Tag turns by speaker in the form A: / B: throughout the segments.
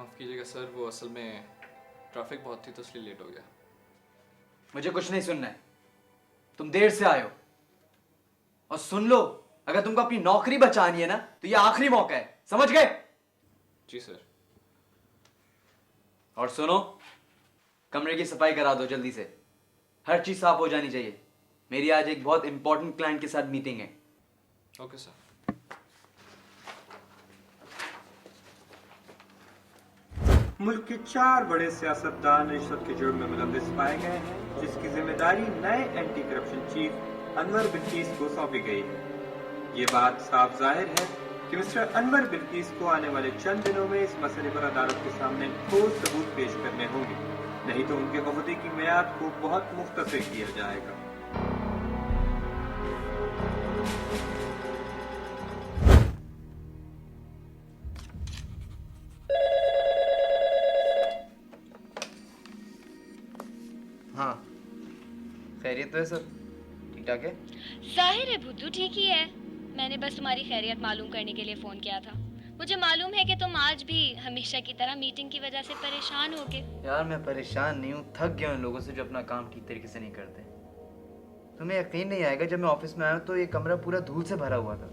A: माफ़ कीजिएगा सर, वो असल में ट्रैफिक बहुत थी तो इसलिए लेट हो गया।
B: मुझे कुछ नहीं सुनना है। तुम देर से आए हो। और सुन लो, अगर तुमको अपनी नौकरी बचानी है ना तो ये आखिरी मौका है, समझ गए?
A: जी सर।
B: और सुनो, कमरे की सफाई करा दो जल्दी से। हर चीज साफ हो जानी चाहिए। मेरी आज एक बहुत इंपॉर्टेंट क्लाइंट के साथ मीटिंग है।
A: Okay sir.
C: मुल्क के 4 बड़े सियासतदान रिश्वत के जुर्म में मुलव्विस पाए गए हैं, जिसकी जिम्मेदारी नए anti corruption chief Anwar Bilkis को सौंपी गई है। ये बात साफ जाहिर है कि मिस्टर अनवर बिल्कीस को आने वाले चंद दिनों में इस मसले पर अदालत के सामने ठोस सबूत पेश करने होंगे, नहीं तो उनके ओहदे की मियाद को बहुत मुख्तसर किया जाएगा।
B: हाँ, खैरियत तो है सर? ठीक ठाक है?
D: जाहिर है भुट्टू ठीक ही है। मैंने बस तुम्हारी खैरियत मालूम करने के लिए फोन किया था। मुझे मालूम है कि तुम आज भी हमेशा की तरह मीटिंग की वजह से परेशान होगे।
B: यार मैं परेशान नहीं हूँ, थक गया उन लोगों से जो अपना काम ठीक तरीके से नहीं करते। तुम्हें यकीन नहीं आएगा, जब मैं ऑफिस में आया तो ये कमरा पूरा धूल से भरा हुआ था।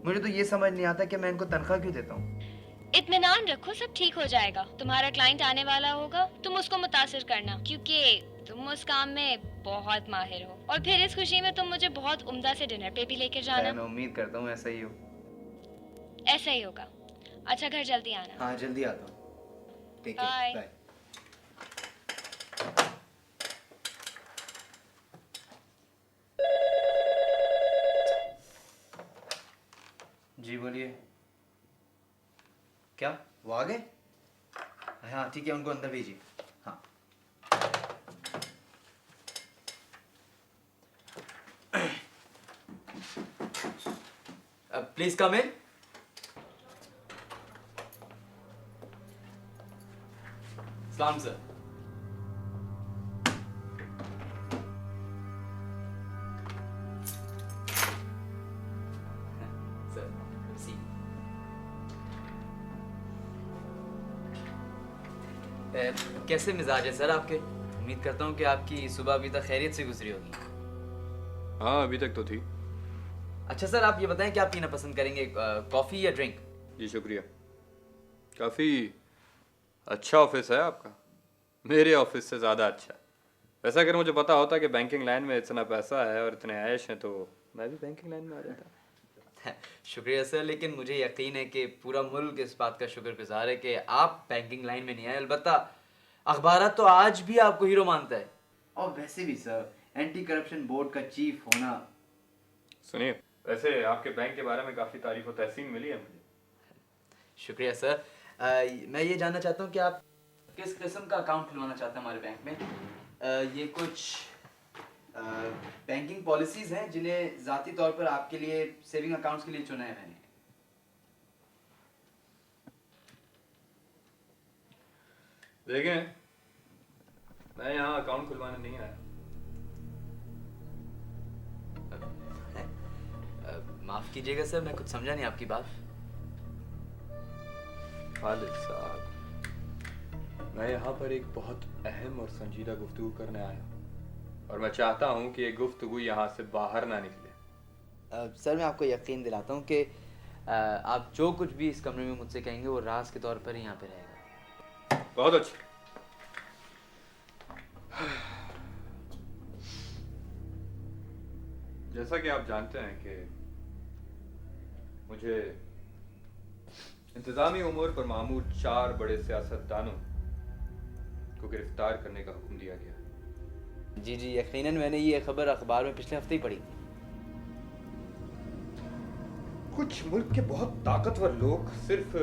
B: मुझे तो ये समझ नहीं आता कि मैं इनको तनख्वाह क्यों देता हूँ।
D: इत्मीनान रखो, सब ठीक हो जाएगा। तुम्हारा क्लाइंट आने वाला होगा, तुम उसको मुतासिर करना, क्योंकि तुम उस काम में बहुत माहिर हो। और फिर इस खुशी में तुम मुझे बहुत उम्दा से डिनर पे भी लेकर जाना।
B: मैं उम्मीद करता हूँ ऐसा ही हो।
D: ऐसा ही होगा। अच्छा, घर जल्दी आना।
B: हाँ, जल्दी आता हूँ। ठीक है,
D: बाय।
B: बाय। जी बोलिए। क्या वो आ गए? हाँ ठीक है, उनको अंदर भेजिए। हाँ। प्लीज कम इन। सलाम सर। सर सी। कैसे मिजाज है सर आपके? उम्मीद करता हूँ कि आपकी सुबह अभी तक खैरियत से गुजरी होगी।
A: हाँ, अभी तक तो थी।
B: अच्छा सर, आप ये बताएं कि आप पीना पसंद करेंगे, कॉफी या ड्रिंक?
A: जी शुक्रिया। काफ़ी अच्छा ऑफिस है आपका, मेरे ऑफिस से ज़्यादा अच्छा। वैसे अगर मुझे पता होता कि बैंकिंग लाइन में इतना पैसा है और इतने ऐश हैं तो मैं भी बैंकिंग लाइन में आ जाता।
B: शुक्रिया सर, लेकिन मुझे यकीन है कि पूरा मुल्क इस बात का शुक्रगुजार है कि आप बैंकिंग लाइन में नहीं आए। अलबत्ता अखबारात तो आज भी आपको हीरो मानता है। और वैसे भी सर, एंटी करप्शन बोर्ड का चीफ होना।
A: सुनिए, वैसे आपके बैंक के बारे में काफ़ी तारीफ और तहसीन मिली है मुझे।
B: शुक्रिया सर। मैं ये जानना चाहता हूँ कि आप किस किस्म का अकाउंट खुलवाना चाहते हैं हमारे बैंक में। ये कुछ बैंकिंग पॉलिसीज हैं जिन्हें ज़ाती तौर पर आपके लिए सेविंग अकाउंट्स के लिए चुना है मैंने।
A: देखें, मैं यहाँ अकाउंट खुलवाने नहीं आया।
B: माफ़ कीजिएगा सर, मैं कुछ समझा नहीं आपकी बात।
A: खालिद साहब, मैं यहाँ पर एक बहुत अहम और संजीदा गुफ्तगू करने आया हूँ और मैं चाहता हूँ कि ये गुफ्तगू यहाँ से बाहर ना निकले।
B: सर मैं आपको यकीन दिलाता हूँ कि आप जो कुछ भी इस कमरे में मुझसे कहेंगे वो राज के तौर पर ही यहाँ पे रहेगा।
A: बहुत अच्छा। जैसा कि आप जानते हैं कि मुझे इंतजामी उमूर पर मामूर 4 बड़े सियासतदानों को गिरफ्तार करने का हुक्म दिया गया।
B: जी जी, यकीनन मैंने ये खबर अखबार में पिछले हफ्ते ही पढ़ी थी।
A: कुछ मुल्क के बहुत ताकतवर लोग सिर्फ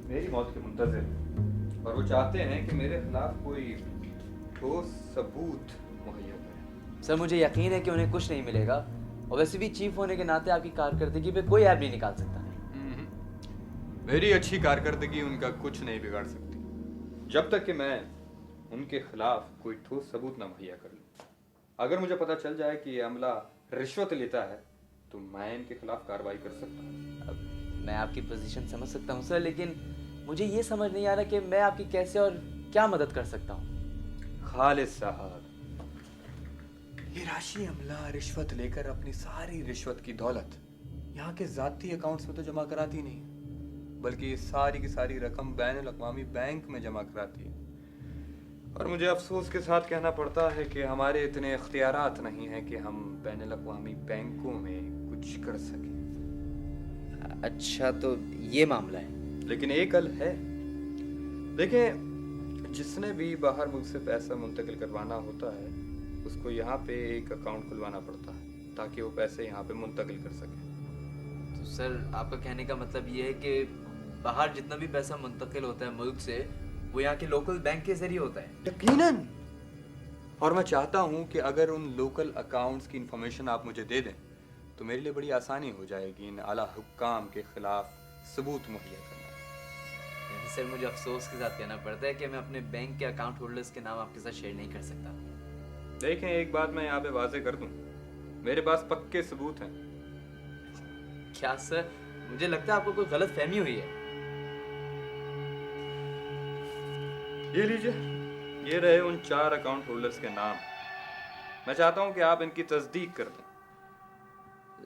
A: मेरी मौत के मुंतज़िर हैं और वो चाहते हैं कि मेरे खिलाफ कोई ठोस सबूत मुहैया करें।
B: सर मुझे यकीन है कि उन्हें कुछ नहीं मिलेगा, और वैसे भी चीफ होने के नाते आपकी कारकर्दगी पे कोई ऐब नहीं निकाल सकता।
A: मेरी अच्छी कारकर्दगी उनका कुछ नहीं बिगाड़ सकती जब तक कि मैं उनके खिलाफ कोई ठोस सबूत ना मुहैया कर लूं। अगर मुझे पता चल जाए कि ये अमला रिश्वत लेता है तो मैं इनके खिलाफ कार्रवाई कर सकता हूं।
B: अब मैं आपकी पोजीशन समझ सकता हूँ सर, लेकिन मुझे ये समझ नहीं आ रहा कि मैं आपकी कैसे और क्या मदद कर सकता हूँ।
A: खालिद साहब, ये राशि अमला रिश्वत लेकर अपनी सारी रिश्वत की दौलत यहाँ के जाती अकाउंट्स में तो जमा कराती नहीं, बल्कि ये सारी की सारी रकम बैनुल अक़वामी बैंक में जमा कराती है। और मुझे अफसोस के साथ कहना पड़ता है कि हमारे इतने इख्तियारात नहीं हैं कि हम बैनुल अक़वामी बैंकों में कुछ कर सकें।
B: अच्छा, तो ये मामला है।
A: लेकिन एक हल है। देखें, जिसने भी बाहर मुल्क से पैसा मुंतकिल करवाना होता है उसको यहाँ पे एक अकाउंट खुलवाना पड़ता है ताकि वो पैसे यहाँ पे मुंतकिल कर सके।
B: तो सर, आपका कहने का मतलब ये है कि बाहर जितना भी पैसा मुंतकिल होता है मुल्क से, वो यहाँ के लोकल बैंक के जरिए होता है?
A: यकीनन। और मैं चाहता हूँ कि अगर उन लोकल अकाउंट्स की इंफॉर्मेशन आप मुझे दे दें तो मेरे लिए बड़ी आसानी हो जाएगी इन आला हुक्काम के खिलाफ सबूत मुहैया करना।
B: सर, मुझे अफसोस के साथ कहना पड़ता है कि मैं अपने बैंक के अकाउंट होल्डर्स के नाम आपके साथ शेयर नहीं कर सकता।
A: देखें, एक बात मैं यहाँ पे वाजे कर दूँ, मेरे पास पक्के सबूत हैं।
B: क्या सर? मुझे लगता है आपको कोई गलत फहमी हुई है।
A: ये लीजिए, ये रहे उन 4 अकाउंट होल्डर्स के नाम। मैं चाहता हूँ कि आप इनकी तस्दीक कर दें।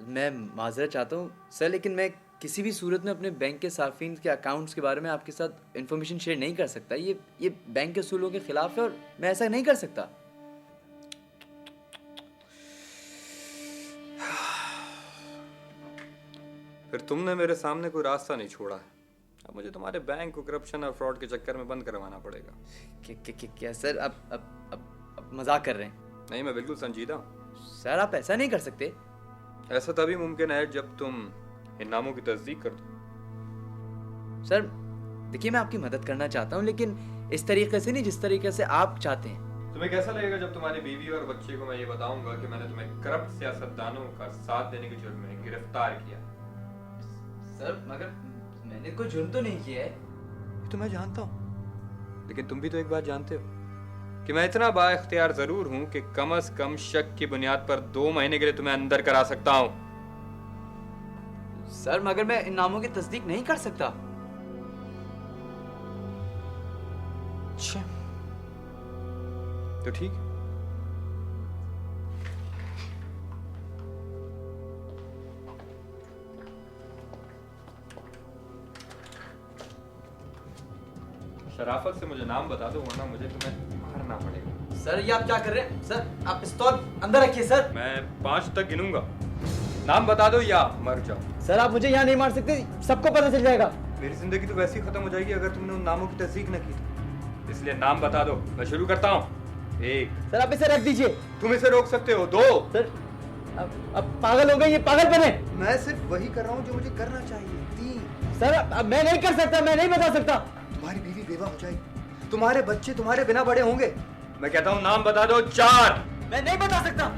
B: मैं माजरत चाहता हूँ सर, लेकिन मैं किसी भी सूरत में अपने बैंक के सार्फिन के अकाउंट्स के बारे में आपके साथ इंफॉर्मेशन शेयर नहीं कर सकता। ये बैंक के असूलों के खिलाफ है और मैं ऐसा नहीं कर सकता।
A: फिर तुमने मेरे सामने कोई रास्ता नहीं छोड़ा है। अब मुझे तुम्हारे बैंक को करप्शन और फ्रॉड के चक्कर में बंद करवाना पड़ेगा।
B: क्या सर, अब मजाक कर रहे हैं?
A: नहीं, मैं बिल्कुल संजीदा हूँ।
B: सर, आप ऐसा नहीं कर सकते।
A: ऐसा तभी मुमकिन है जब तुम इन नामों की तस्दीक कर दो।
B: सर देखिए, मैं आपकी मदद करना चाहता हूँ, लेकिन इस तरीके से नहीं जिस तरीके से आप चाहते हैं।
A: तुम्हें कैसा लगेगा जब तुम्हारी बीवी और बच्चे को मैं ये बताऊंगा कि मैंने तुम्हें करप्ट सियासतदानों का साथ देने के जुर्म में गिरफ्तार किया?
B: सर, मगर मैंने कोई जुर्म तो नहीं किया है।
A: ये तो मैं जानता हूँ, लेकिन तुम भी तो एक बात जानते हो कि मैं इतना बाइख्तियार जरूर हूँ कि कम से कम शक की बुनियाद पर 2 महीने के लिए तुम्हें अंदर करा सकता हूँ।
B: सर, मगर मैं इन नामों की तस्दीक नहीं कर सकता।
A: अच्छा, तो ठीक है। शराफत से मुझे नाम बता दो, वरना मुझे तुम्हें मारना पड़ेगा।
B: सर, ये आप क्या कर रहे हैं? सर, आप पिस्तौल अंदर रखिए। सर,
A: मैं 5 तक गिनूंगा, नाम बता दो या मर जाओ।
B: सर, आप मुझे यहाँ नहीं मार सकते, सबको पता चल जाएगा।
A: मेरी जिंदगी तो वैसे ही खत्म हो जाएगी अगर तुमने उन नामों की तस्दीक न की तो। इसलिए नाम बता दो, मैं शुरू करता हूँ। 1।
B: सर, आप इसे रख दीजिए।
A: तुम इसे रोक सकते हो। 2।
B: सर, अब पागल हो गए, ये पागलपन है।
A: मैं सिर्फ वही कर रहा हूँ जो मुझे करना चाहिए। 3।
B: सर, अब मैं नहीं कर सकता, मैं नहीं बता सकता।
A: तुम्हारी बीवी बेवा हो जाएगी, तुम्हारे बच्चे तुम्हारे बिना बड़े होंगे। मैं कहता हूँ नाम बता दो। 4।
B: मैं नहीं बता सकता।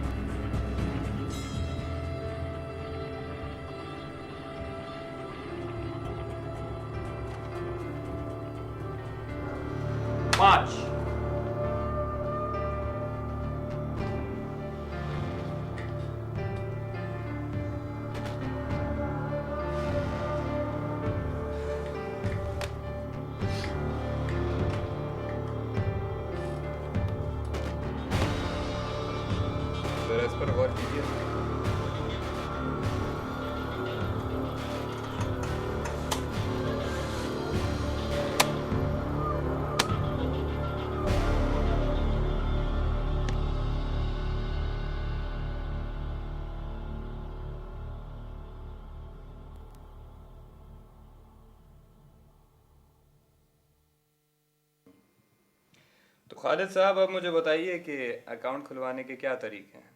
A: 5। जरा इस पर गौर कीजिए। तो खालिद साहब, अब मुझे बताइए कि अकाउंट खुलवाने के क्या तरीके हैं?